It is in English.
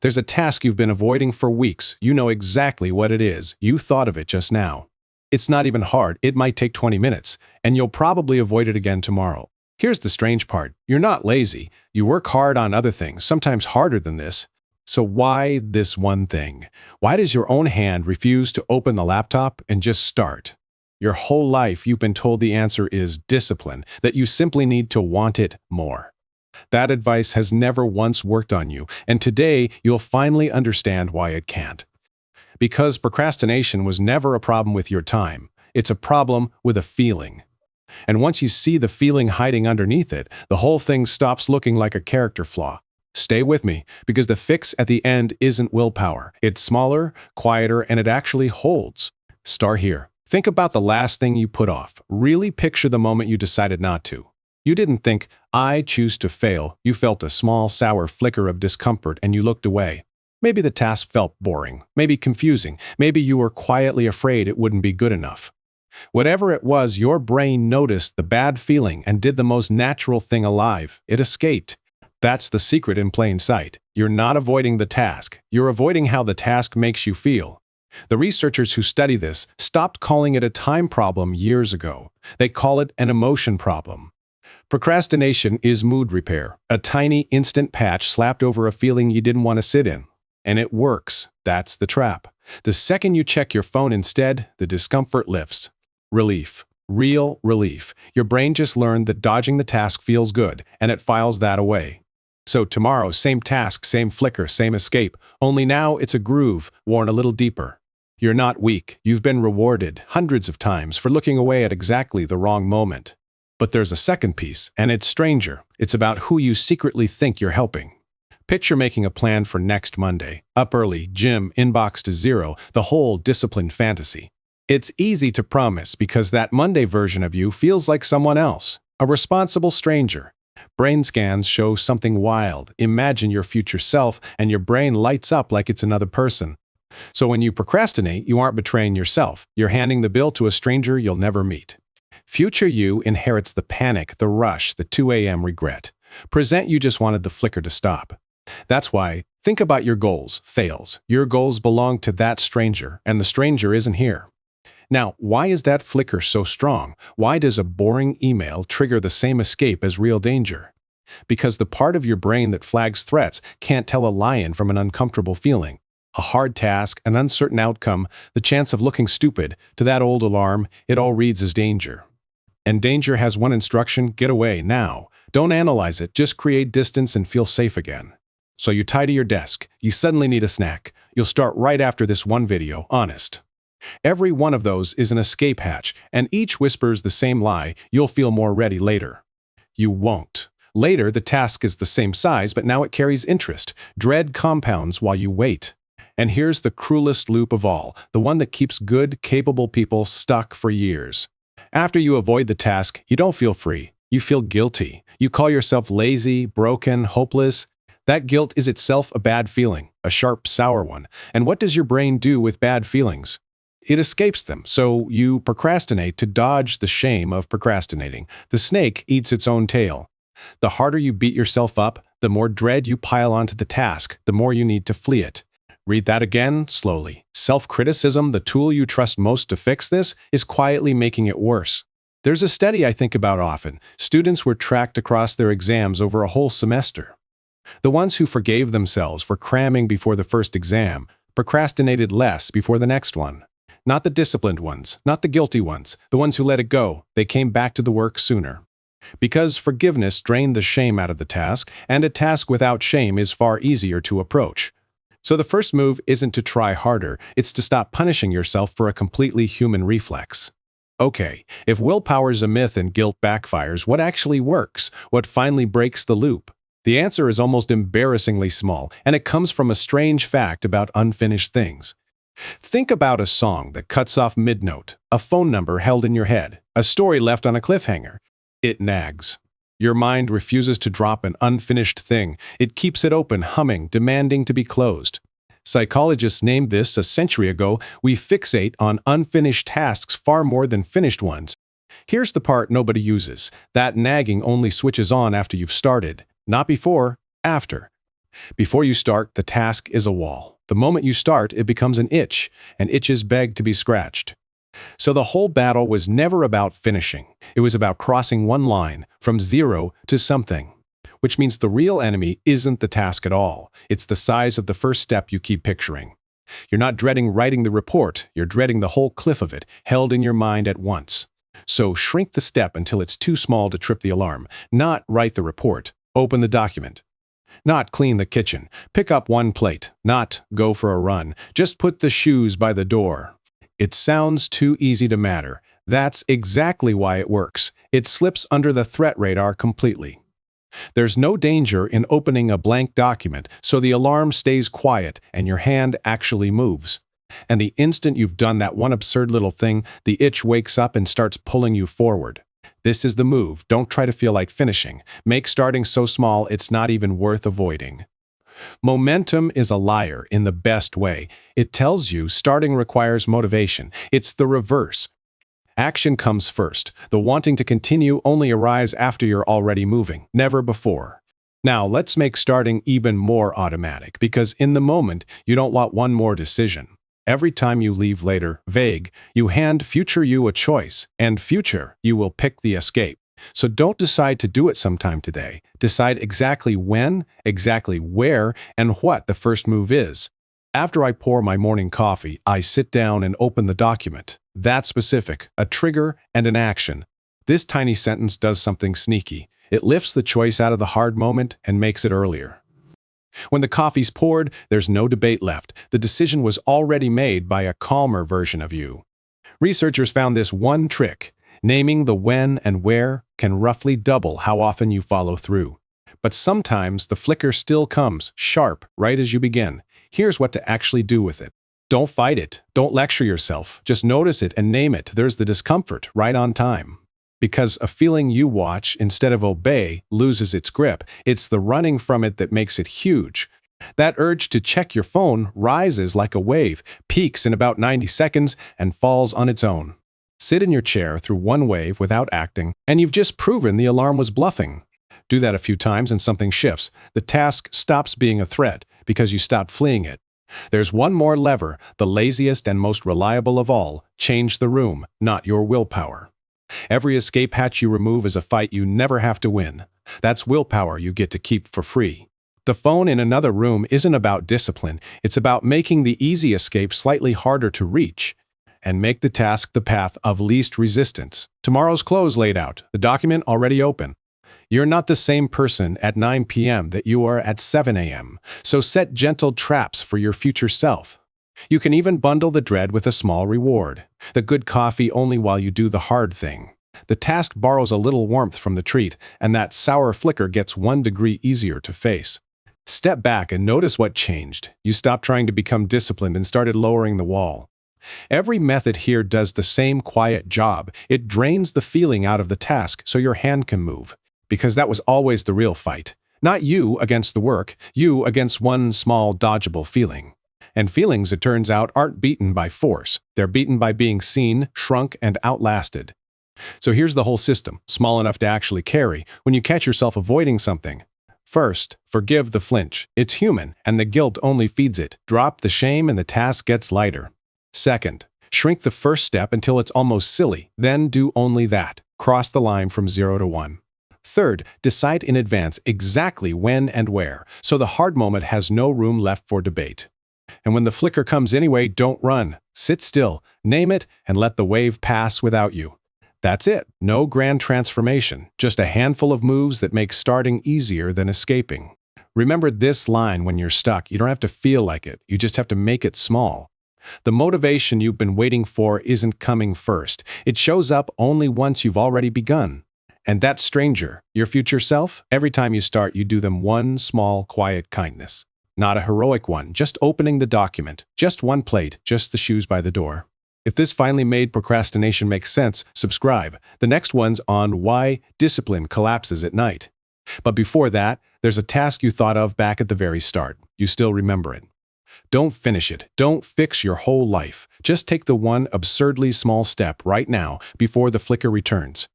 There's a task you've been avoiding for weeks. You know exactly what it is. You thought of it just now. It's not even hard. It might take 20 minutes, and you'll probably avoid it again tomorrow. Here's the strange part. You're not lazy. You work hard on other things, sometimes harder than this. So why this one thing? Why does your own hand refuse to open the laptop and just start? Your whole life you've been told the answer is discipline, that you simply need to want it more. That advice has never once worked on you, and today you'll finally understand why it can't. Because procrastination was never a problem with your time. It's a problem with a feeling. And once you see the feeling hiding underneath it, the whole thing stops looking like a character flaw. Stay with me, because the fix at the end isn't willpower. It's smaller, quieter, and it actually holds. Start here. Think about the last thing you put off. Really picture the moment you decided not to. You didn't think, I choose to fail. You felt a small, sour flicker of discomfort and you looked away. Maybe the task felt boring, maybe confusing, maybe you were quietly afraid it wouldn't be good enough. Whatever it was, your brain noticed the bad feeling and did the most natural thing alive. It escaped. That's the secret in plain sight. You're not avoiding the task. You're avoiding how the task makes you feel. The researchers who study this stopped calling it a time problem years ago. They call it an emotion problem. Procrastination is mood repair, a tiny instant patch slapped over a feeling you didn't want to sit in. And it works. That's the trap. The second you check your phone instead, the discomfort lifts. Relief. Real relief. Your brain just learned that dodging the task feels good, and it files that away. So tomorrow, same task, same flicker, same escape, only now it's a groove, worn a little deeper. You're not weak. You've been rewarded hundreds of times for looking away at exactly the wrong moment. But there's a second piece, and it's stranger. It's about who you secretly think you're helping. Picture making a plan for next Monday. Up early, gym, inbox to zero, the whole disciplined fantasy. It's easy to promise because that Monday version of you feels like someone else, a responsible stranger. Brain scans show something wild. Imagine your future self, and your brain lights up like it's another person. So when you procrastinate, you aren't betraying yourself. You're handing the bill to a stranger you'll never meet. Future you inherits the panic, the rush, the 2 a.m. regret. Present you just wanted the flicker to stop. That's why, think about your goals, fails. Your goals belong to that stranger, and the stranger isn't here. Now, why is that flicker so strong? Why does a boring email trigger the same escape as real danger? Because the part of your brain that flags threats can't tell a lion from an uncomfortable feeling. A hard task, an uncertain outcome, the chance of looking stupid. To that old alarm, it all reads as danger. And danger has one instruction: get away now. Don't analyze it, just create distance and feel safe again. So you tidy your desk. You suddenly need a snack. You'll start right after this one video, honest. Every one of those is an escape hatch, and each whispers the same lie: you'll feel more ready later. You won't. Later, the task is the same size, but now it carries interest. Dread compounds while you wait. And here's the cruelest loop of all, the one that keeps good, capable people stuck for years. After you avoid the task, you don't feel free. You feel guilty. You call yourself lazy, broken, hopeless. That guilt is itself a bad feeling, a sharp, sour one. And what does your brain do with bad feelings? It escapes them, so you procrastinate to dodge the shame of procrastinating. The snake eats its own tail. The harder you beat yourself up, the more dread you pile onto the task, the more you need to flee it. Read that again, slowly. Self-criticism, the tool you trust most to fix this, is quietly making it worse. There's a study I think about often. Students were tracked across their exams over a whole semester. The ones who forgave themselves for cramming before the first exam procrastinated less before the next one. Not the disciplined ones, not the guilty ones, the ones who let it go. They came back to the work sooner. Because forgiveness drained the shame out of the task, and a task without shame is far easier to approach. So the first move isn't to try harder, it's to stop punishing yourself for a completely human reflex. Okay, if willpower's a myth and guilt backfires, what actually works? What finally breaks the loop? The answer is almost embarrassingly small, and it comes from a strange fact about unfinished things. Think about a song that cuts off mid-note, a phone number held in your head, a story left on a cliffhanger. It nags. Your mind refuses to drop an unfinished thing. It keeps it open, humming, demanding to be closed. Psychologists named this a century ago. We fixate on unfinished tasks far more than finished ones. Here's the part nobody uses. That nagging only switches on after you've started. Not before, after. Before you start, the task is a wall. The moment you start, it becomes an itch, and itches beg to be scratched. So the whole battle was never about finishing. It was about crossing one line, from zero to something. Which means the real enemy isn't the task at all. It's the size of the first step you keep picturing. You're not dreading writing the report, you're dreading the whole cliff of it, held in your mind at once. So shrink the step until it's too small to trip the alarm. Not write the report, open the document. Not clean the kitchen, pick up one plate. Not go for a run, just put the shoes by the door. It sounds too easy to matter. That's exactly why it works. It slips under the threat radar completely. There's no danger in opening a blank document, so the alarm stays quiet and your hand actually moves. And the instant you've done that one absurd little thing, the itch wakes up and starts pulling you forward. This is the move. Don't try to feel like finishing. Make starting so small it's not even worth avoiding. Momentum is a liar in the best way. It tells you starting requires motivation. It's the reverse. Action comes first. The wanting to continue only arrives after you're already moving, never before. Now, let's make starting even more automatic, because in the moment, you don't want one more decision. Every time you leave later, vague, you hand future you a choice, and future you will pick the escape. So don't decide to do it sometime today. Decide exactly when, exactly where, and what the first move is. After I pour my morning coffee, I sit down and open the document. That's specific, a trigger and an action. This tiny sentence does something sneaky. It lifts the choice out of the hard moment and makes it earlier. When the coffee's poured, there's no debate left. The decision was already made by a calmer version of you. Researchers found this one trick. Naming the when and where can roughly double how often you follow through. But sometimes the flicker still comes, sharp, right as you begin. Here's what to actually do with it. Don't fight it. Don't lecture yourself. Just notice it and name it. There's the discomfort, right on time. Because a feeling you watch instead of obey loses its grip. It's the running from it that makes it huge. That urge to check your phone rises like a wave, peaks in about 90 seconds, and falls on its own. Sit in your chair through one wave without acting, and you've just proven the alarm was bluffing. Do that a few times and something shifts. The task stops being a threat because you stopped fleeing it. There's one more lever, the laziest and most reliable of all. Change the room, not your willpower. Every escape hatch you remove is a fight you never have to win. That's willpower you get to keep for free. The phone in another room isn't about discipline. It's about making the easy escape slightly harder to reach. And make the task the path of least resistance. Tomorrow's clothes laid out, the document already open. You're not the same person at 9 p.m. that you are at 7 a.m., so set gentle traps for your future self. You can even bundle the dread with a small reward. The good coffee only while you do the hard thing. The task borrows a little warmth from the treat, and that sour flicker gets 1 degree easier to face. Step back and notice what changed. You stopped trying to become disciplined and started lowering the wall. Every method here does the same quiet job. It drains the feeling out of the task so your hand can move. Because that was always the real fight. Not you against the work, you against one small dodgeable feeling. And feelings, it turns out, aren't beaten by force. They're beaten by being seen, shrunk, and outlasted. So here's the whole system, small enough to actually carry, when you catch yourself avoiding something. First, forgive the flinch. It's human, and the guilt only feeds it. Drop the shame and the task gets lighter. Second, shrink the first step until it's almost silly, then do only that. Cross the line from 0 to 1. Third, decide in advance exactly when and where, so the hard moment has no room left for debate. And when the flicker comes anyway, don't run. Sit still, name it, and let the wave pass without you. That's it. No grand transformation, just a handful of moves that make starting easier than escaping. Remember this line when you're stuck. You don't have to feel like it. You just have to make it small. The motivation you've been waiting for isn't coming first. It shows up only once you've already begun. And that stranger, your future self, every time you start, you do them one small, quiet kindness. Not a heroic one, just opening the document, just one plate, just the shoes by the door. If this finally made procrastination make sense, subscribe. The next one's on why discipline collapses at night. But before that, there's a task you thought of back at the very start. You still remember it. Don't finish it. Don't fix your whole life. Just take the one absurdly small step right now before the flicker returns.